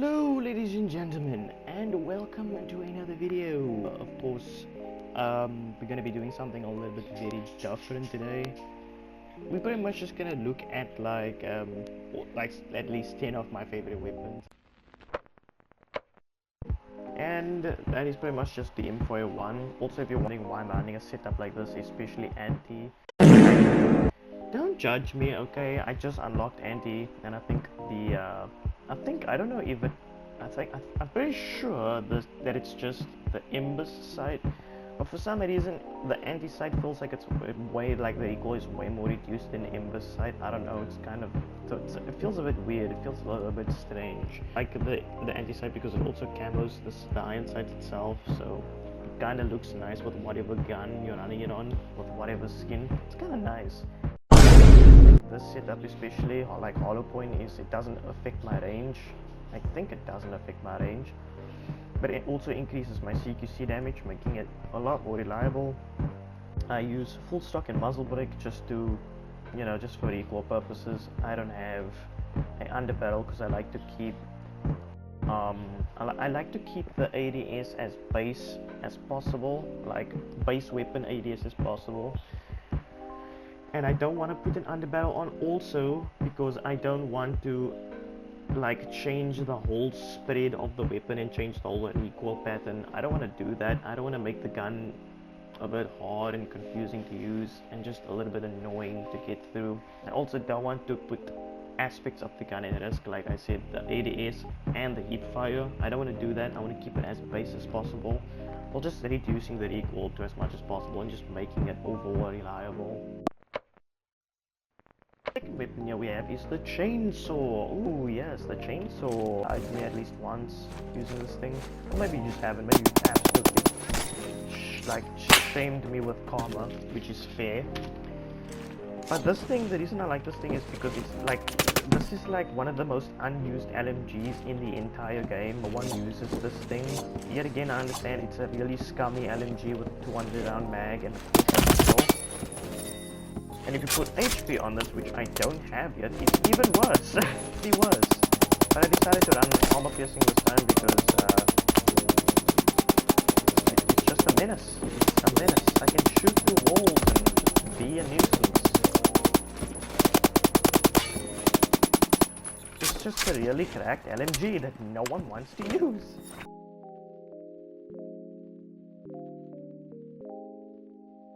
Hello ladies and gentlemen, and welcome to another video. Of course, we're gonna be doing something a little bit very different today. We're pretty much just gonna look at like at least 10 of my favorite weapons. And that is pretty much just the M4A1. Also, if you're wondering why I'm running a setup like this, especially anti, don't judge me, okay? I just unlocked anti, and I think I don't know if it. I'm pretty sure that it's just the Imbus site, but for some reason the anti site feels like it's way like the equal is way more reduced than the Imbus site. I don't know. It's kind of it feels a bit weird. It feels a little bit strange. Like the anti site because it also camos the iron site itself, so it kind of looks nice with whatever gun you're running it on, with whatever skin. It's kind of nice. This setup especially, like hollow point, is it doesn't affect my range. I think it doesn't affect my range, but it also increases my CQC damage, making it a lot more reliable. I use full stock and muzzle brake just to, just for equal purposes. I don't have an underbarrel because I like to keep I like to keep the ADS as base as possible, like base weapon ADS as possible. And I don't want to put an underbarrel on also because I don't want to like change the whole spread of the weapon and change the whole recoil pattern. I don't want to do that. I don't want to make the gun a bit hard and confusing to use and just a little bit annoying to get through. I also don't want to put aspects of the gun in risk, like I said, the ADS and the heat fire. I don't want to do that. I want to keep it as base as possible, while just reducing the recoil to as much as possible and just making it overall reliable. The second weapon here we have is the chainsaw. Ooh, yes, the chainsaw. I me at least once using this thing. Or maybe you just haven't. Maybe you absolutely shamed me with karma, which is fair. But this thing, the reason I like this thing is because this is like one of the most unused LMGs in the entire game. No one uses this thing. Yet again, I understand it's a really scummy LMG with 200 round mag and and if you put HP on this, which I don't have yet, it's even worse. It's even worse. But I decided to run armor piercing this time because it's just a menace. It's a menace. I can shoot through walls and be a nuisance. It's just a really cracked LMG that no one wants to use.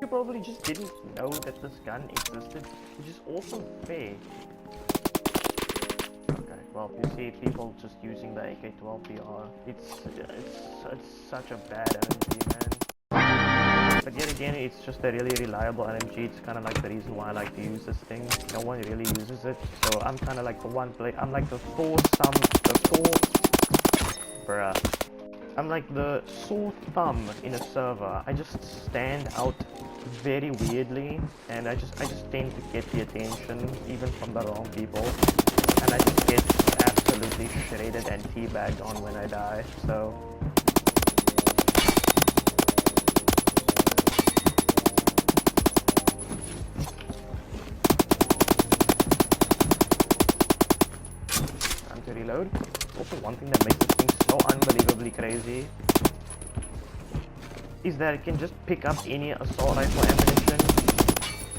You probably just didn't know that this gun existed, which is also fair. Okay, well, you see people just using the AK-12BR. It's such a bad LMG, man. But yet again, it's just a really reliable LMG. It's kind of like the reason why I like to use this thing. No one really uses it, so I'm kind of like the one play. I'm like the I'm like the sore thumb in a server. I just stand out very weirdly, and I just tend to get the attention even from the wrong people, and I just get absolutely shredded and teabagged on when I die. So time to reload. Also, one thing that makes this thing so unbelievably crazy is that it can just pick up any assault rifle ammunition,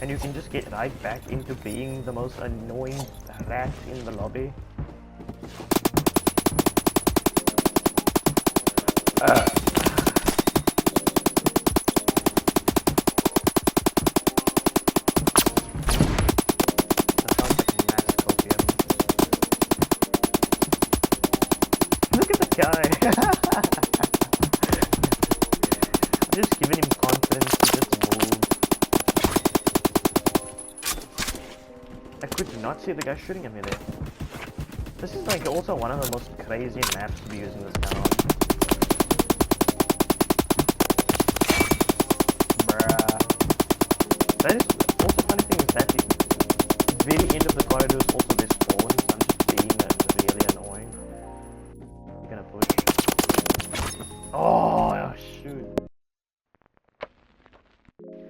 and you can just get right back into being the most annoying rat in the lobby. That sounds like mass copium. Look at the guy! Just giving him confidence to just move. I could not see the guy shooting at me there. This is like also one of the most crazy maps to be using this gun on. Bruh. That is also funny thing is that the very end of the corridor is also this spawn, so I'm just being really annoying. I'm gonna push. Oh shoot.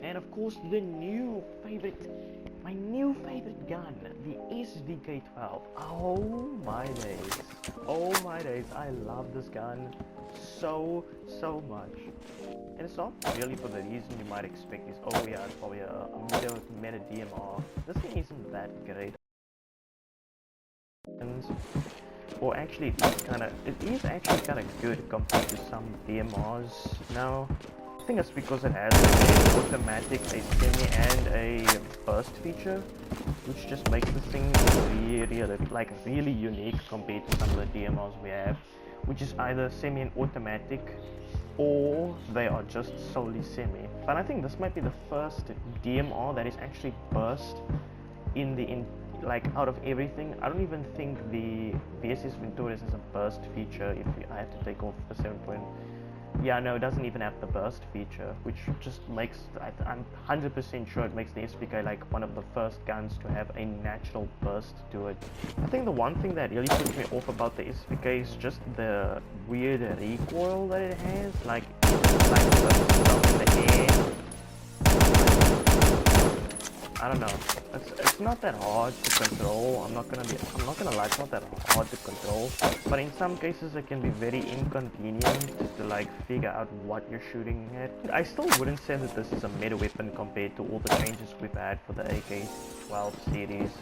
And of course my new favorite gun, the SVK12. Oh my days, I love this gun so much. And it's not really for the reason you might expect is, oh yeah, it's probably a meta DMR. This thing isn't that great. Or actually it is actually kind of good compared to some DMRs now. I think it's because it has an automatic, a semi, and a burst feature, which just makes this thing really unique compared to some of the DMRs we have, which is either semi and automatic, or they are just solely semi. But I think this might be the first DMR that is actually burst like out of everything. I don't even think the VSS Venturis has a burst feature. If I have to take off the 7 point. Yeah, no, it doesn't even have the burst feature, which just makes, I'm 100% sure it makes the SVK like one of the first guns to have a natural burst to it. I think the one thing that really puts me off about the SVK is just the weird recoil that it has, like the stuff in the air. I don't know. It's not that hard to control. I'm not gonna lie, it's not that hard to control. But in some cases it can be very inconvenient to like figure out what you're shooting at. I still wouldn't say that this is a meta weapon compared to all the changes we've had for the AK-12 series.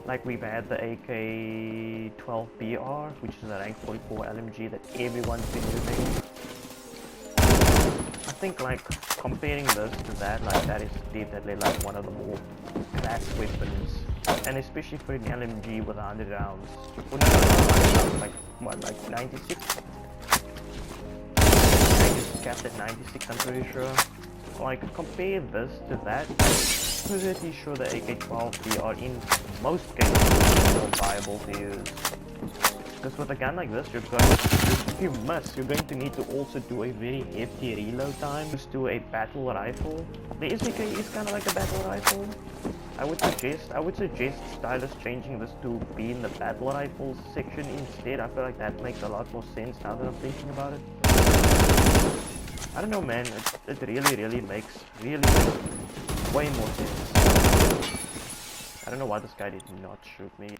Like we've had the AK-12BR, which is a rank 44 LMG that everyone's been using. I think like comparing this to that, like that is definitely like one of the more class weapons, and especially for an LMG with 100 rounds. Well, no, 100 rounds, like what, like 96? It's capped at 96, I'm pretty sure. Like compare this to that, I'm pretty sure the AK-12B are in most cases more viable to use. Because with a gun like this, if you miss, you're going to need to also do a very hefty reload time. Just do a battle rifle. The SVK is kind of like a battle rifle. I would suggest Stylus changing this to be in the battle rifles section instead. I feel like that makes a lot more sense now that I'm thinking about it. I don't know, man. It really makes way more sense. I don't know why this guy did not shoot me.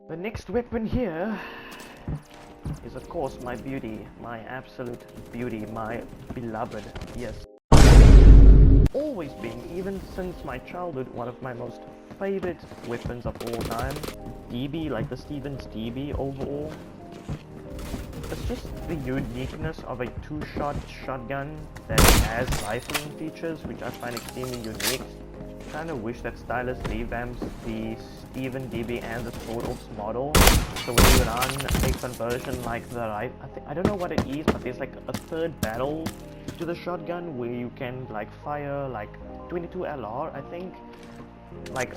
The next weapon here is of course my beauty, my absolute beauty, my beloved, yes. Always been, even since my childhood, one of my most favorite weapons of all time. DB, like the Stevens DB overall. It's just the uniqueness of a two-shot shotgun that has rifling features, which I find extremely unique. I kind of wish that Stylus revamps the Steven DB and the Sword Off's model, so when you run a conversion like the I don't know what it is, but there's like a third barrel to the shotgun where you can like fire like 22 LR, I think, like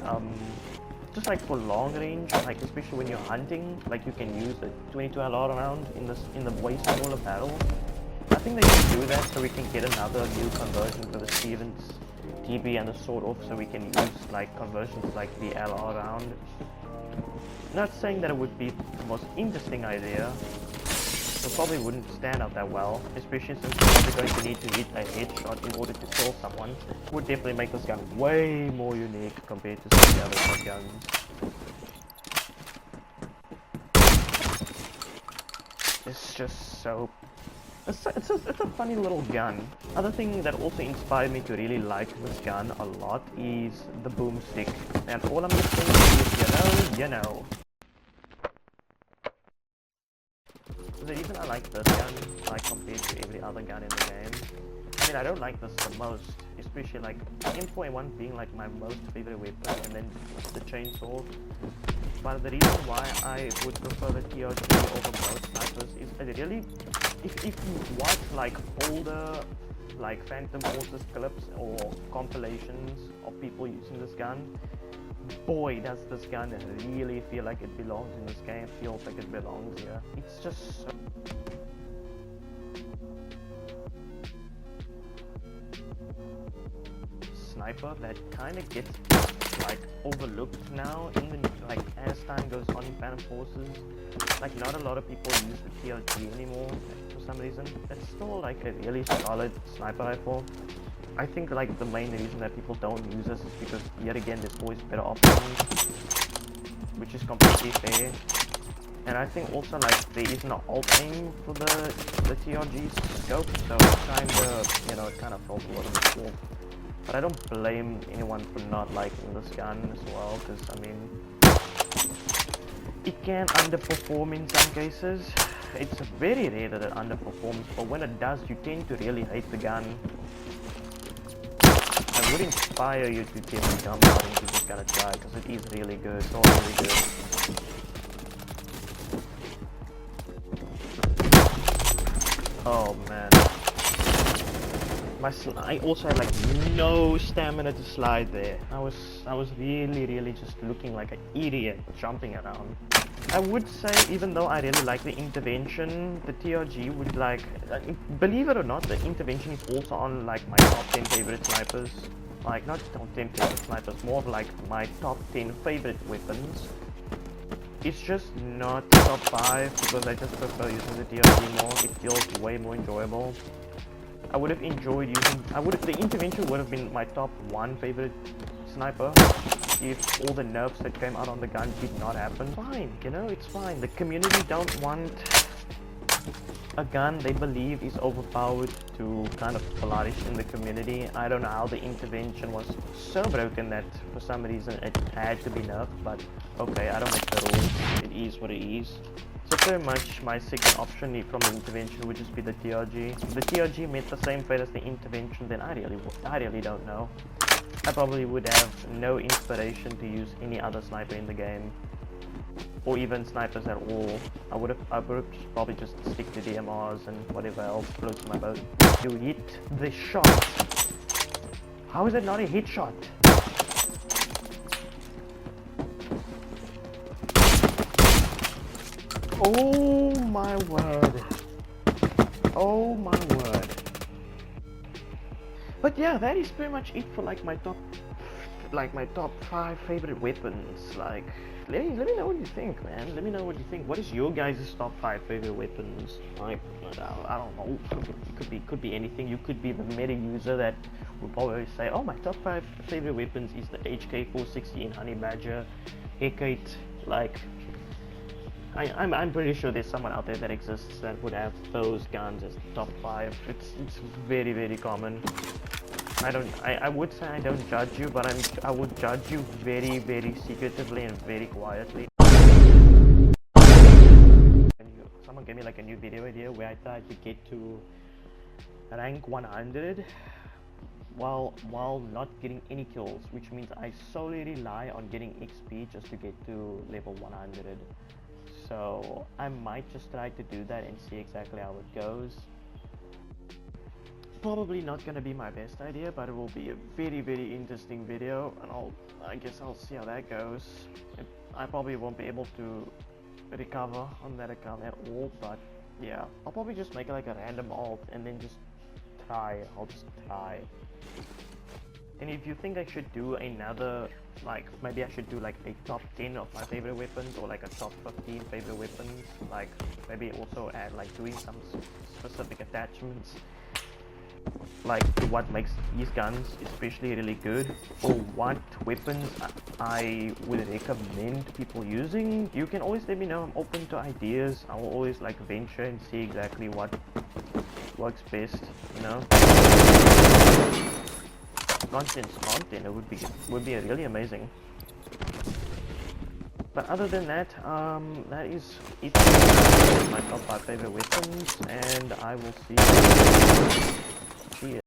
just like for long range, like especially when you're hunting, like you can use the 22 LR round in the way smaller barrel. I think they should do that so we can get another new conversion for the Stevens DB and the Sword Off, so we can use like conversions like the LR round. Not saying that it would be the most interesting idea. It probably wouldn't stand out that well, especially since you're probably going to need to hit a headshot in order to kill someone. It would definitely make this gun way more unique compared to some of the other shotguns. It's just so... It's a funny little gun. Other thing that also inspired me to really like this gun a lot is the boomstick. And all I'm missing is, you know. The reason I like this gun, like compared to every other gun in the game, I mean I don't like this the most, especially like M4A1 being like my most favorite weapon, and then the chainsaw. But the reason why I would prefer the TRG over most snipers is it really, if you watch like older like Phantom Forces clips or compilations of people using this gun, boy does this gun really feel like it belongs in this game. It feels like it belongs here. It's just so... sniper that kind of gets like overlooked now in the like as time goes on in Phantom Forces. Like not a lot of people use the TRG anymore for some reason. It's still like a really solid sniper rifle. I think like the main reason that people don't use this is because yet again there's always better options, which is completely fair. And I think also like there isn't an alt aim for the TRG scope, so it kinda falls a little bit short. But I don't blame anyone for not liking this gun as well, because I mean it can underperform in some cases. It's very rare that it underperforms, but when it does, you tend to really hate the gun. I would inspire you to give it jump out and give this gun a try, because it is really good. It's all really good. Oh man. I also had like no stamina to slide there. I was really just looking like an idiot jumping around. I would say, even though I really like the intervention, the TRG would like, believe it or not, the intervention is also on like my top 10 favorite snipers. Like not top 10 favorite snipers, more of like my top 10 favorite weapons. It's just not top 5 because I just prefer using the TRG more. It feels way more enjoyable. I would have enjoyed using, the intervention would have been my top 1 favorite sniper if all the nerfs that came out on the gun did not happen. Fine, you know, it's fine. The community don't want a gun they believe is overpowered to kind of flourish in the community. I don't know how the intervention was so broken that for some reason it had to be nerfed, but okay, I don't make the rules. It is what it is. So pretty much my second option from the intervention would just be the TRG. If the TRG met the same fate as the intervention, then I really don't know. I probably would have no inspiration to use any other sniper in the game, or even snipers at all. I would probably just stick to DMRs and whatever else floats my boat. You hit the shot. How is it not a hit shot? Oh my word. Oh my word. But yeah, that is pretty much it for like my top 5 favorite weapons. Like let me know what you think, man. Let me know what you think. What is your guys' top 5 favorite weapons? Like I don't know. It could be anything. You could be the meta user that would probably say, oh, my top 5 favorite weapons is the HK460 and Honey Badger, Hecate. Like I'm pretty sure there's someone out there that exists that would have those guns as top 5. It's very common. I would say I don't judge you, but I would judge you very secretively and very quietly. Someone gave me like a new video idea where I tried to get to rank 100 while not getting any kills, which means I solely rely on getting XP just to get to level 100. So I might just try to do that and see exactly how it goes. Probably not gonna be my best idea, but it will be a very interesting video, and I guess I'll see how that goes. I probably won't be able to recover on that account at all, but yeah, I'll probably just make like a random alt and then just try. I'll just try. And if you think I should do another, like maybe I should do like a top 10 of my favorite weapons, or like a top 15 favorite weapons, like maybe also add like doing some specific attachments, like to what makes these guns especially really good, or what weapons I would recommend people using, you can always let me know. I'm open to ideas. I will always like venture and see exactly what works best, you know. Content, it would be really amazing. But other than that, that is it for my top 5 favorite weapons, and I will see you